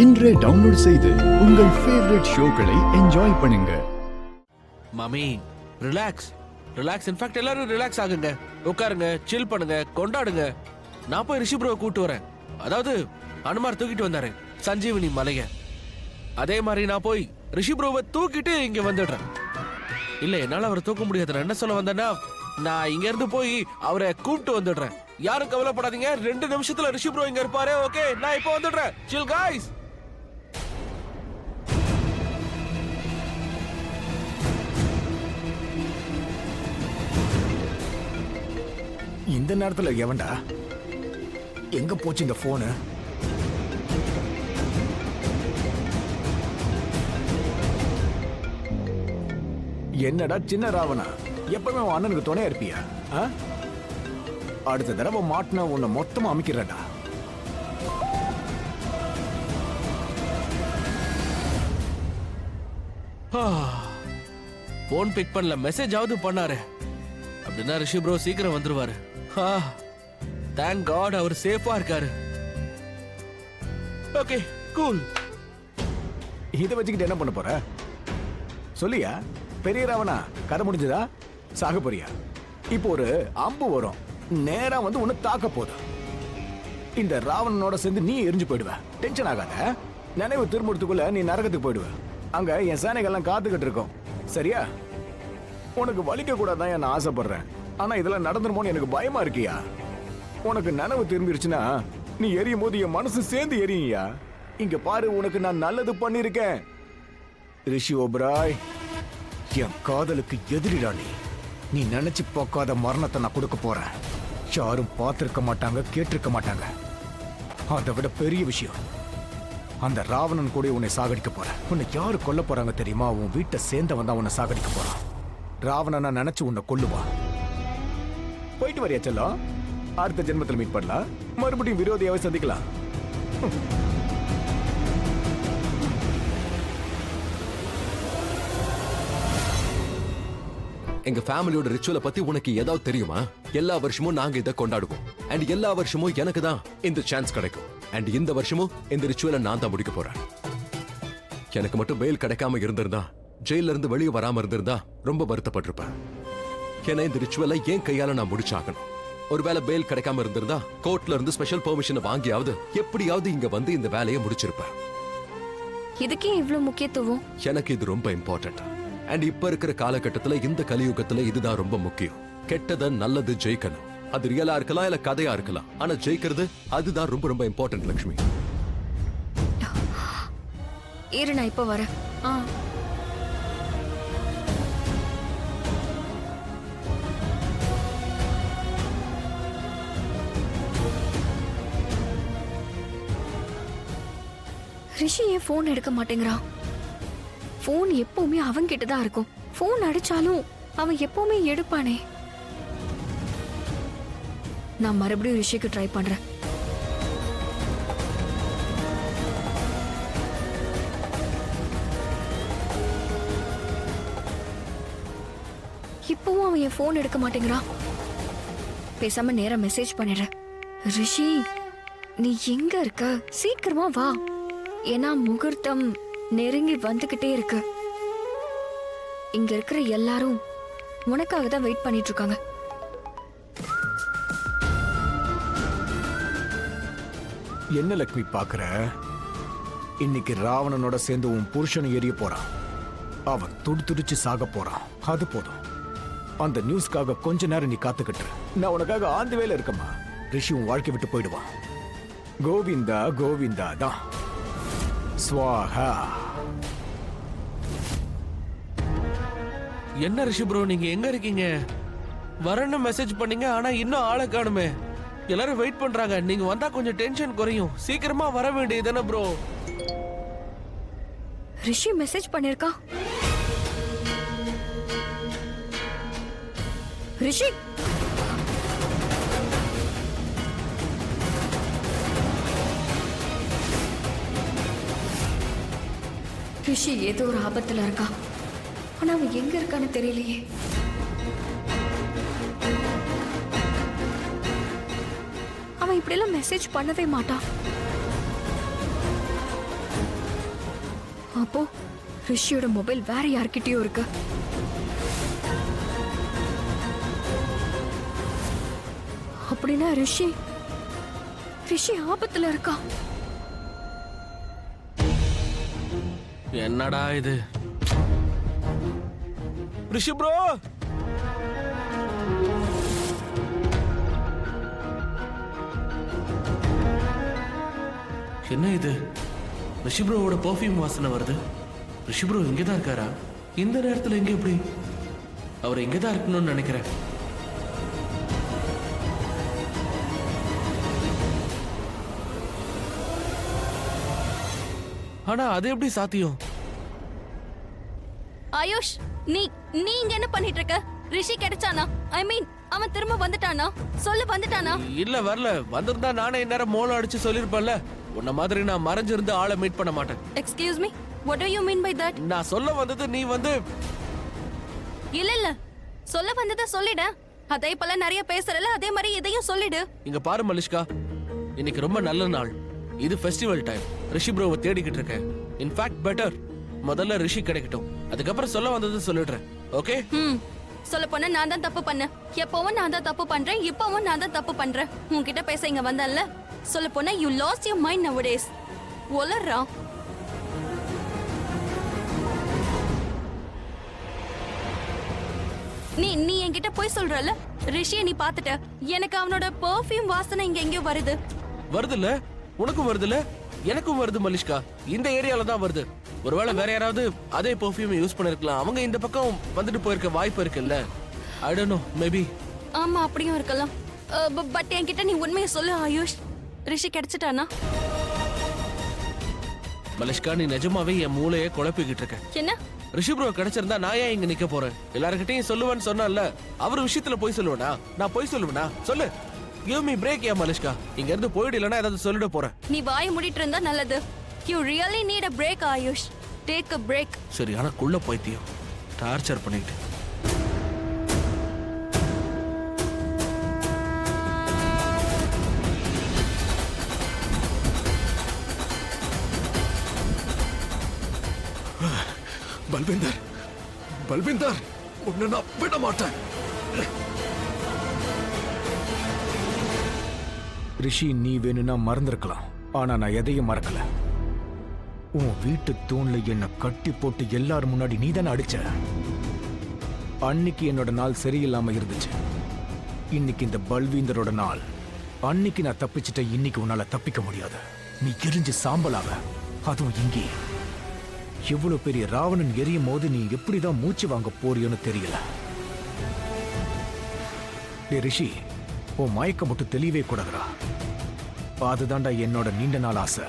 இன்றே டவுன்லோட் செய்து உங்கள் ஃபேவரட் ஷோக்களை என்ஜாய் பண்ணுங்க. மாமி ரிலாக்ஸ் ரிலாக்ஸ். இன்ஃபேக்ட் எல்லாரும் ரிலாக்ஸ் ஆகுங்க, உட்காருங்க, சில் பண்ணுங்க, கொண்டாடுங்க. நான் போய் ரிஷி ப்ரோவை கூட்டு வரேன். அதாவது அனுமார் தூக்கிட்டு வந்தாரு சஞ்சீவனி மலைய, அதே மாதிரி நான் போய் ரிஷி ப்ரோவை தூக்கிட்டு இங்க வந்துடுறேன். இல்ல என்னால அவரை தூக்க முடியாது. நான் என்ன சொல்ல வந்தேன்னா, நான் இங்க இருந்து போய் அவரை கூப்பிட்டு வந்துடுறேன். யாரும் கவலைப்படாதீங்க, 2 நிமிஷத்துல ரிஷி ப்ரோ இங்க இருப்பாரு. ஓகே, நான் இப்போ வந்துடுறேன். சில் காய்ஸ். இந்த நேரத்துல எவன்டா? எங்க போச்சு இந்த போனு? என்னடா சின்ன ராவணா, எப்பவுமே உன் அண்ணனுக்கு துணையா இருப்பியா? அடுத்த தடவை மாட்டினா உன்னை மொத்தமா அமைக்கிறேன்டா. போன் பிக் பண்ணல, மெசேஜ் ஆவது பண்ணாரு. அப்படின்னா ரிஷி ப்ரோ சீக்கிரம் வந்துருவாரு. தேங்க் காட் அவர் சேஃபா இருக்காரு. Okay cool. இதை வச்சுக்கிட்டு என்ன பண்ண போற சொல்லியா? பெரிய ராவணா, கதை முடிஞ்சதா? சாக போறியா? இப்போ ஒரு அம்பு வரும், நேரா வந்து உன்னை தாக்க போதும். இந்த ராவணனோட சேர்ந்து நீ எரிஞ்சு போயிடுவ. டென்ஷன் ஆகாத. நினைவு திரும்புறதுக்குள்ள நீ நரகத்துக்கு போயிடுவ. அங்க என் சேனைகள்லாம் காத்துக்கிட்டு இருக்கோம். சரியா? உனக்கு வலிக்க கூடாதான் நான் ஆசைப்படுறேன். ஆனா இதெல்லாம் நடந்துருமோன்னு எனக்கு பயமா இருக்கியா? உனக்கு நினைவு திரும்பிருச்சுன்னா நீ எரியும் போது என் மனசு சேர்ந்து எரியா. இங்க பாரு, உனக்கு நான் நல்லது பண்ணிருக்கேன். ரிஷி ஓபராய், என் காதலுக்கு எதிரிடா நீ. நீ நினைச்சு போக்காத மரணத்தை நான் கொடுக்க போறேன். யாரும் பார்த்திருக்க மாட்டாங்க, கேட்டிருக்க மாட்டாங்க. அதை விட பெரிய விஷயம், அந்த ராவணன் கூட உன்னை சாகடிக்க போறேன். உன்னை யாரு கொல்ல போறாங்க தெரியுமா? உன் வீட்டை சேர்ந்தவன் தான் உன்னை சாகடிக்க போறான். ராவணனை நினைச்சு உன்னை கொல்லுவா. போயிட்டு வரியா செல்லம்? அடுத்த ஜென்மத்தில் மீட் பண்ணலாம், மறுபடியும் விரோதியாவை சந்திக்கலாம். எங்க ஃபேமிலியோட ரிச்சுவலை பத்தி உனக்கு ஏதாவது தெரியுமா? எல்லா வருஷமும் நாங்க இதை கொண்டாடுவோம். அண்ட் எல்லா வருஷமும் எனக்கு தான் இந்த சான்ஸ் கிடைக்கும். அண்ட் இந்த வருஷமும் இந்த ரிச்சுவலை நான் தான் முடிக்க போறேன். எனக்கு மட்டும் பெயில் கிடைக்காம இருந்திருந்தா, ஜெயில இருந்து வெளியே வராம இருந்திருந்தா ரொம்ப வருத்தப்பட்டிருப்பேன். ஏன்னா இந்த ரிச்சுவலை என் கையால நான் முடிச்சாகணும். ஒருவேளை பெயில் கிடைக்காம இருந்திருந்தா கோர்ட்ல இருந்து ஸ்பெஷல் பெர்மிஷனை வாங்கியாவது எப்படியாவது இங்க வந்து இந்த வேலையை முடிச்சிருப்பேன். இதுக்கே இவ்வளவு முக்கியத்துவம்? எனக்கு இது ரொம்ப இம்பார்ட்டன்ட். அண்ட் இப்ப இருக்கிற காலகட்டத்துல, இந்த கலியுகத்துல இதுதான் ரொம்ப முக்கியம். கெட்டத நல்லது ஜெயிக்கணும். அது ரியலா இருக்கலாம், இல்ல கதையா இருக்கலாம். ஆனா ஜெயிக்கிறது அதுதான் ரொம்ப ரொம்ப இம்பார்ட்டன்ட். லட்சுமி, இரு, நான் இப்ப வரேன். ரிஷி ஏன் போன் எடுக்க மாட்டேங்கிறான்? போன் எப்பவுமே அவன் கிட்டதான் இருக்கும். போன் அடிச்சாலும் அவன் எப்பவுமே எடுப்பானே. நான் மறுபடியும் ரிஷிக்கு ட்ரை பண்றேன். இப்பவும் அவன் என் போன் எடுக்க மாட்டேங்கிறான். பேசாம நேரா மெசேஜ் பண்ணிடுறேன். ரிஷி, நீ எங்க இருக்க? சீக்கிரமா வா. ஏன்னா முகூர்த்தம் நெருங்கி வந்துகிட்டே இருக்கு. இங்க இருக்கிற எல்லாரும் உனக்காக தான் வெயிட் பண்ணிட்டு இருக்காங்க. என்ன லக்ஷ்மி பாக்குற? இன்னைக்கு ராவணனோட சேர்ந்து உன் புருஷன் எரிய போறான். அவன் துடிச்சு சாக போறான். அது போதும். அந்த நியூஸ்க்காக கொஞ்ச நேரம் நீ காத்துக்கிட்டு. நான் உனக்காக ஆந்து வேலை இருக்கமா. ரிஷி உன் வாழ்க்கை விட்டு போயிடுவான். கோவிந்தா கோவிந்தா தான். ஸ்வாஹா. என்ன ரிஷி ப்ரோ, நீங்க எங்க இருக்கீங்க? வரன்னு மெசேஜ் பண்ணீங்க, ஆனா இன்னும் ஆளை காணுமே. எல்லாரும் வெயிட் பண்றாங்க. நீங்க வந்தா கொஞ்சம் டென்ஷன் குறையும். சீக்கிரமா வர வேண்டியதுதானே ப்ரோ? ரிஷி மெசேஜ் பண்ணிருக்கா. ரிஷி, ரிஷி ஏதோ ஒரு ஆபத்துல இருக்கா. ஆனா அவன் எங்க இருக்கான்னு தெரியலையே. அவன் இப்படியெல்லாம் மெசேஜ் பண்ணவே மாட்டான். அப்போ ரிஷியோட மொபைல் வேற யார்கிட்டயோ இருக்கு. அப்படின்னா ரிஷி ஆபத்துல இருக்கா. என்னடா இது? ரிஷி ப்ரோ, என்ன இது? ரிஷி ப்ரோவோட பெர்ஃப்யூம் வாசனை வருது. ரிஷி ப்ரோ இங்கே தான் இருக்காரா? இந்த நேரத்தில் எங்க எப்படி? அவர் இங்கே தான் இருக்கணும்னு நினைக்கிறேன். ஆனா அது எப்படி சாத்தியம்? ஆயுஷ், நீ இங்க என்ன பண்ணிட்டு இருக்க? ரிஷி கிடைச்சானா? ஐ மீன், அவன் திரும்ப வந்துட்டானா? வந்துட்டானா? இல்ல வரல. வந்திருந்தா நானே இந்நேரம் மோளம் அடிச்சு சொல்லிருப்பேன்ல. உன்ன மாதிரி நான் மறைஞ்சிருந்து ஆளை மீட் பண்ண மாட்டேன். Excuse me, what do you mean by that? நான் சொல்ல வந்தது நீ வந்து இல்ல சொல்ல வந்ததை சொல்லிட. அதே போல நிறைய பேசுறல, அதே மாதிரி இதையும் சொல்லிடு. இங்க பாரு மலிஷ்கா, இன்னைக்கு ரொம்ப நல்ல நாள். இது ஃபெஸ்டிவல் டைம். ரிஷி ப்ரோவை தேடிக்கிட்டு இருக்கேன். இன்ஃபேக்ட் பெட்டர், முதல்ல ரிஷி கிடைக்கட்டும், அதுக்கப்புறம் சொல்ல வந்தது சொல்லிடுறேன். ஓகே? சொல்ல போனா நான் தான் தப்பு பண்ணேன். எப்பவும் நான் தான் தப்பு பண்றேன், இப்பவும் நான் தான் தப்பு பண்றேன். உன்கிட்ட பேச இங்க வந்தேன்ல. சொல்ல போனா you lost your mind nowadays. ஒலறா. நீ என்கிட்ட போய் சொல்றல. ரிஷியை நீ பாத்துட்ட. எனக்கு அவனோட பெர்ஃப்யூம் வாசனை இங்க எங்கேயோ வருது. வருதுல்ல? உனக்கும் வருதுல்ல? எனக்கும் வருது மலிஷ்கா. இந்த ஏரியால தான் வருது. ஒருவேளை வேற யாராவது அதே பெர்ஃப்யூம் யூஸ் பண்ணிருக்கலாம். அவங்க இந்த பக்கம் வந்துட்டு போயிருக்க வாய்ப்பு இருக்குல்ல. I don't know, maybe. ஆமா, அப்படியும் இருக்கலாம். பட் என்கிட்ட நீ உண்மையை சொல்லு ஆயுஷ். ரிஷி கிடைச்சிட்டானா? மலிஷ்கா, நீ நிஜமாவே என் மூளையை குழப்பிக்கிட்டு இருக்க. என்ன? ரிஷி ப்ரோ கிடைச்சிருந்தா நான் ஏன் இங்க நிக்க போறேன்? எல்லார்கிட்டயும் சொல்லுவேன்னு சொன்னல. அவர் விஷயத்துல போய் சொல்லுவேனா? நான் போய் சொல்லுவேனா? சொல்லு. Give me break, யா மலிஷ்கா. இங்க இருந்து போயிடு, இல்லனா ஏதாவது சொல்லிட போறேன். நீ வாயை மூடிட்டு இருந்தா நல்லது. You really need a break, Ayush. Take a break. சரியான குள்ள பைத்தியம். டார்ச்சர் பண்ணிட்டு. பல்பிந்தர், உன்னை நான் விட மாட்டேன். ரிஷி, நீ வேணும்னா மறந்திருக்கலாம், ஆனா நான் எதையும் மறக்கல. உன் வீட்டு தூண்ல என்ன கட்டி போட்டு எல்லாரும் முன்னாடி நீ தானே அடிச்ச. அன்னைக்கு என்னோட நாள் சரியில்லாம இருந்துச்சு. இன்னைக்கு இந்த பல்வீந்தரோட நாள். அன்னைக்கு நான் தப்பிச்சிட்ட, இன்னைக்கு உன்னால தப்பிக்க முடியாது. நீ எரிஞ்சு சாம்பலாவ, அதுவும் இங்கே. எவ்வளவு பெரிய ராவணன் எரியும் போது நீ எப்படிதான் மூச்சு வாங்க போறியோன்னு தெரியல. டே ரிஷி, உன் மயக்கம் மட்டும் தெளிவே கூடாதுடா. அதுதான்டா என்னோட நீண்ட நாள் ஆசை.